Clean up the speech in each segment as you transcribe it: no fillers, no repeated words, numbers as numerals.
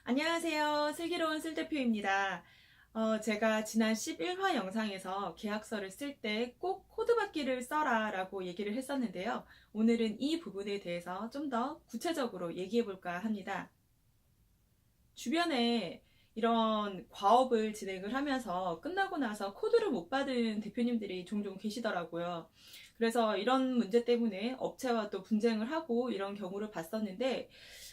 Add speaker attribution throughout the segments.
Speaker 1: 안녕하세요. 슬기로운 슬대표입니다. 제가 지난 11화 영상에서 계약서를 쓸 때 꼭 코드 받기를 써라 라고 얘기를 했었는데요. 오늘은 이 부분에 대해서 좀 더 구체적으로 얘기해 볼까 합니다. 주변에 이런 과업을 진행을 하면서 끝나고 나서 코드를 못 받은 대표님들이 종종 계시더라고요. 그래서 이런 문제 때문에 업체와 또 분쟁을 하고 이런 경우를 봤었는데,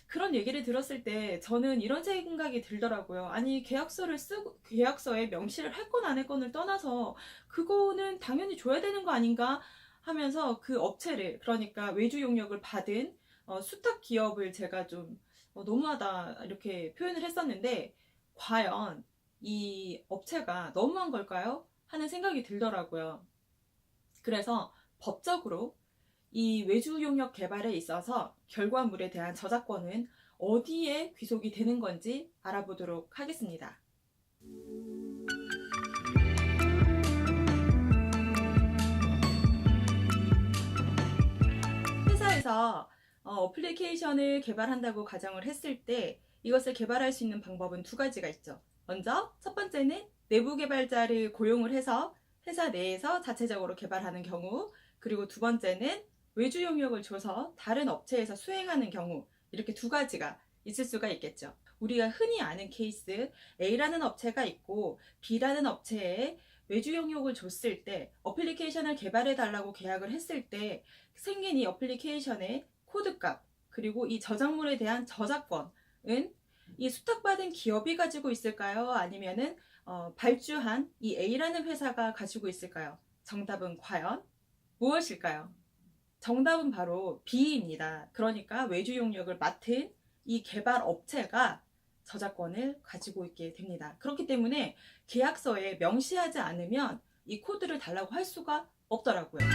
Speaker 1: 그런 얘기를 들었을 때 저는 이런 생각이 들더라고요. 아니, 계약서를 쓰고 계약서에 명시를 할 건 안 할 건을 떠나서 그거는 당연히 줘야 되는 거 아닌가 하면서 그 업체를, 그러니까 외주 용역을 받은 수탁 기업을 제가 좀 너무하다 이렇게 표현을 했었는데, 과연 이 업체가 너무한 걸까요? 하는 생각이 들더라고요. 그래서 법적으로 이 외주 용역 개발에 있어서 결과물에 대한 저작권은 어디에 귀속이 되는 건지 알아보도록 하겠습니다. 회사에서 어플리케이션을 개발한다고 가정을 했을 때 이것을 개발할 수 있는 방법은 두 가지가 있죠. 먼저 첫 번째는 내부 개발자를 고용을 해서 회사 내에서 자체적으로 개발하는 경우, 그리고 두 번째는 외주 용역을 줘서 다른 업체에서 수행하는 경우, 이렇게 두 가지가 있을 수가 있겠죠. 우리가 흔히 아는 케이스, A라는 업체가 있고 B라는 업체에 외주 용역을 줬을 때, 어플리케이션을 개발해 달라고 계약을 했을 때 생긴 이 어플리케이션의 코드값, 그리고 이 저작물에 대한 저작권은 이 수탁받은 기업이 가지고 있을까요? 아니면은 발주한 이 A라는 회사가 가지고 있을까요? 정답은 과연 무엇일까요? 정답은 바로 B입니다. 그러니까 외주 용역을 맡은 이 개발 업체가 저작권을 가지고 있게 됩니다. 그렇기 때문에 계약서에 명시하지 않으면 이 코드를 달라고 할 수가 없더라고요.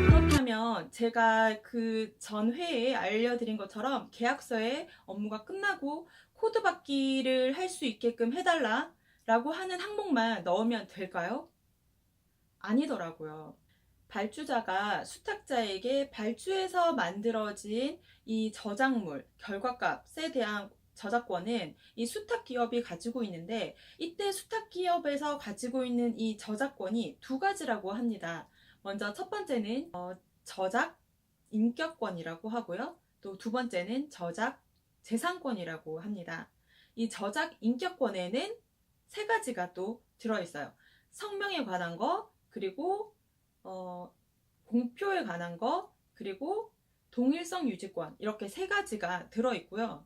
Speaker 1: 그렇다면 제가 그 전 회에 알려드린 것처럼 계약서에 업무가 끝나고 코드 받기를 할 수 있게끔 해달라 라고 하는 항목만 넣으면 될까요? 아니더라고요. 발주자가 수탁자에게 발주해서 만들어진 이 저작물, 결과값에 대한 저작권은 이 수탁 기업이 가지고 있는데, 이때 수탁 기업에서 가지고 있는 이 저작권이 두 가지라고 합니다. 먼저 첫 번째는 저작 인격권이라고 하고요. 또 두 번째는 저작 재산권이라고 합니다. 이 저작 인격권에는 세 가지가 또 들어있어요. 성명에 관한 거, 그리고 공표에 관한 거, 그리고 동일성 유지권, 이렇게 세 가지가 들어있고요.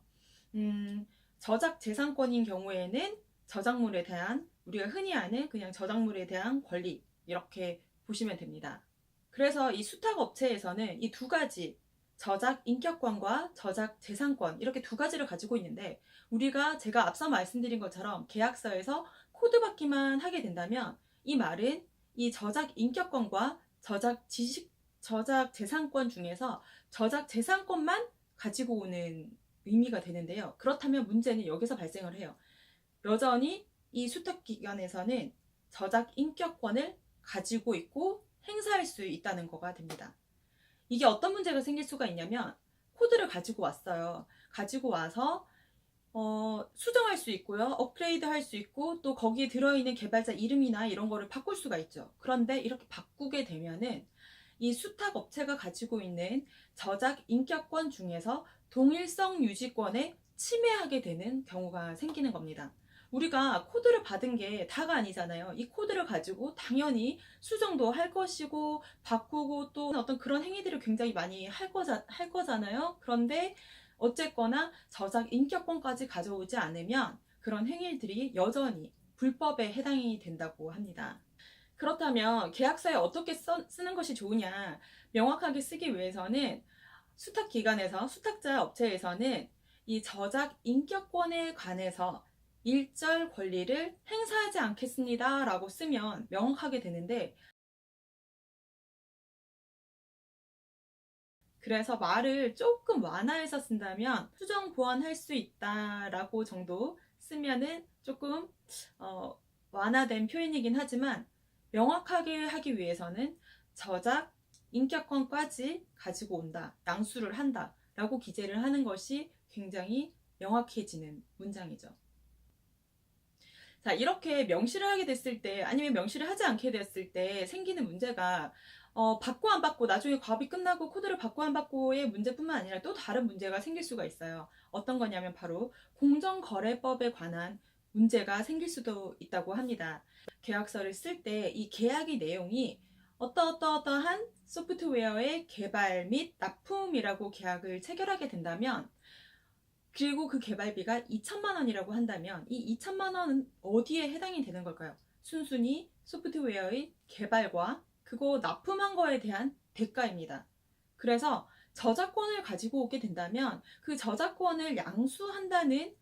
Speaker 1: 저작 재산권인 경우에는 저작물에 대한, 우리가 흔히 아는 그냥 저작물에 대한 권리, 이렇게 보시면 됩니다. 그래서 이 수탁 업체에서는 이 두 가지, 저작 인격권과 저작 재산권, 이렇게 두 가지를 가지고 있는데, 제가 앞서 말씀드린 것처럼 계약서에서 코드 받기만 하게 된다면 이 말은 이 저작 인격권과 저작 재산권 중에서 저작 재산권만 가지고 오는 의미가 되는데요. 그렇다면 문제는 여기서 발생을 해요. 여전히 이 수탁기관에서는 저작 인격권을 가지고 있고 행사할 수 있다는 거가 됩니다. 이게 어떤 문제가 생길 수가 있냐면, 코드를 가지고 왔어요. 가지고 와서 수정할 수 있고요. 업그레이드 할 수 있고, 또 거기에 들어있는 개발자 이름이나 이런 거를 바꿀 수가 있죠. 그런데 이렇게 바꾸게 되면은 이 수탁 업체가 가지고 있는 저작 인격권 중에서 동일성 유지권에 침해하게 되는 경우가 생기는 겁니다. 우리가 코드를 받은 게 다가 아니잖아요. 이 코드를 가지고 당연히 수정도 할 것이고, 바꾸고 또 어떤 그런 행위들을 굉장히 많이 할 거잖아요. 그런데 어쨌거나 저작 인격권까지 가져오지 않으면 그런 행위들이 여전히 불법에 해당이 된다고 합니다. 그렇다면 계약서에 어떻게 쓰는 것이 좋으냐? 명확하게 쓰기 위해서는 수탁기관에서, 수탁자 업체에서는 이 저작 인격권에 관해서 일절 권리를 행사하지 않겠습니다 라고 쓰면 명확하게 되는데, 그래서 말을 조금 완화해서 쓴다면 수정 보완할 수 있다라고 정도 쓰면은 조금 완화된 표현이긴 하지만, 명확하게 하기 위해서는 저작, 인격권까지 가지고 온다, 양수를 한다 라고 기재를 하는 것이 굉장히 명확해지는 문장이죠. 자, 이렇게 명시를 하게 됐을 때, 아니면 명시를 하지 않게 됐을 때 생기는 문제가, 받고 안 받고, 나중에 과업이 끝나고 코드를 받고 안 받고의 문제뿐만 아니라 또 다른 문제가 생길 수가 있어요. 어떤 거냐면 바로 공정거래법에 관한 문제가 생길 수도 있다고 합니다. 계약서를 쓸 때 이 계약의 내용이 어떠한 소프트웨어의 개발 및 납품이라고 계약을 체결하게 된다면, 그리고 그 개발비가 2천만 원이라고 한다면 이 2천만 원은 어디에 해당이 되는 걸까요? 순순히 소프트웨어의 개발과 그거 납품한 거에 대한 대가입니다. 그래서 저작권을 가지고 오게 된다면 그 저작권을 양수한다는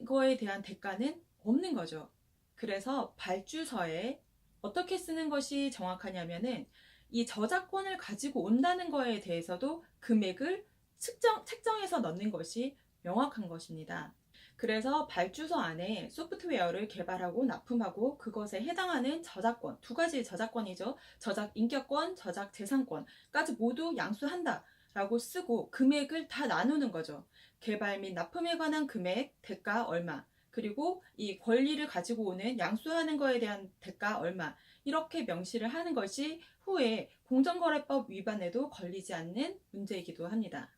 Speaker 1: 거에 대한 대가는 없는 거죠. 그래서 발주서에 어떻게 쓰는 것이 정확하냐면은 이 저작권을 가지고 온다는 거에 대해서도 금액을 책정해서 넣는 것이 명확한 것입니다. 그래서 발주서 안에 소프트웨어를 개발하고 납품하고 그것에 해당하는 저작권, 두 가지의 저작권이죠. 저작 인격권, 저작 재산권까지 모두 양수한다 라고 쓰고 금액을 다 나누는 거죠. 개발 및 납품에 관한 금액, 대가 얼마, 그리고 이 권리를 가지고 오는 양수하는 거에 대한 대가 얼마, 이렇게 명시를 하는 것이 후에 공정거래법 위반에도 걸리지 않는 문제이기도 합니다.